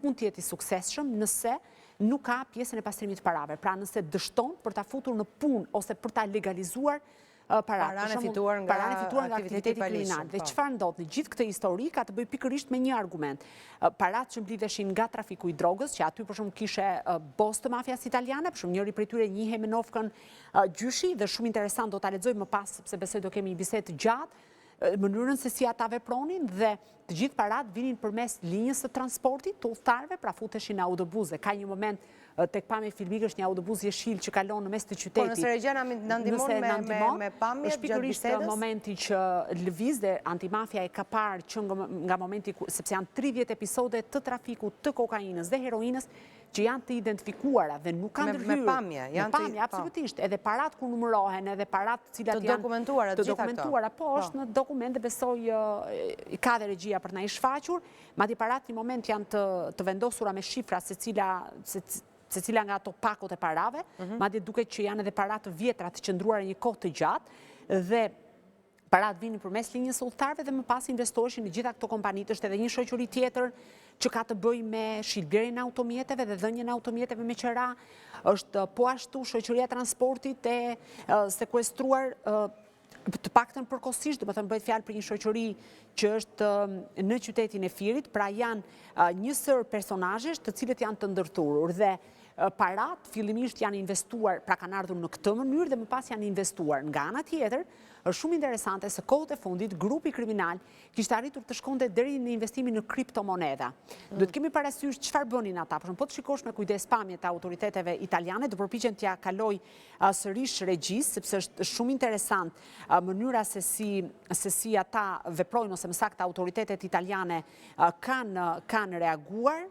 mund të jetë i suksesshëm nëse nuk ka pjesën e pastrimit të parave. Pra nëse dështon për ta futur në punë ose për ta legalizuar paranë e fituar nga aktiviteti kriminal. Dhe çfarë ndodh në gjithë këtë histori ka të bëjë pikërisht me një argument. Paratë që mblidheshin nga trafiku i drogës, që aty për shembull kishe bos të mafias italiane, për shembull njëri prej tyre njihej me Nofkën Gjyshi dhe shumë interesant do ta lexoj më pas sepse besoj do kemi një bisedë të gjatë, mënyrën se si ata vepronin dhe të gjithë paratë vinin përmes linjës së transportit të udhëtarëve, pra futeshin në autobuse. Ka një moment tek pamje filmike është një autobus jeshil që kalon në mes të qytetit. Po nëse Regjana na ndihmon me pamje është pikërisht momenti që lëviz dhe antimafia e ka parë që nga momenti sepse janë 30 episode të trafikut të kokainës dhe heroinës që janë të identifikuara dhe nuk kanë ndërhyrë. Me pamje. Me pamje, absolutisht. Edhe parat ku numërohen, edhe parat cilat janë të dokumentuara. Po, është në dokument dhe besoj ka dhe regjia për na i shfaqur. Madje parat një moment janë të vendosura me shifra secila nga ato pakot e parave, madje duket që janë edhe parat të vjetra të qëndruar një kohë të gjatë dhe parat vinin përmes linjës së udhëtarëve dhe më pas investoheshin në gjitha këto kompanitë. Është edhe një shoqëri tjetër që ka të bëjë me shitblerjen e automjeteve dhe dhënien e automjeteve me qira. Është po ashtu shoqëria e transportit e sekuestruar të paktën përkohësisht, do të thënë bëhet fjalë për një shoqëri që është në qytetin e Firit, pra janë një sër personazhesh të cilët janë të ndërthurur dhe parat fillimisht janë investuar, pra kanë ardhur në këtë mënyrë dhe më pas janë investuar. Nga ana tjetër, është shumë interesante se kohët e fundit grupi kriminal kishte arritur të shkonte deri në investimin në kriptomoneda. Duhet kemi parasysh çfarë bënin ata. Por po të shikosh me kujdes pamjet e autoriteteve italiane, do përpiqen t'ja kaloj sërish regjisë, sepse është shumë interesant mënyra se si ata veprojnë ose më saktë autoritetet italiane kanë reaguar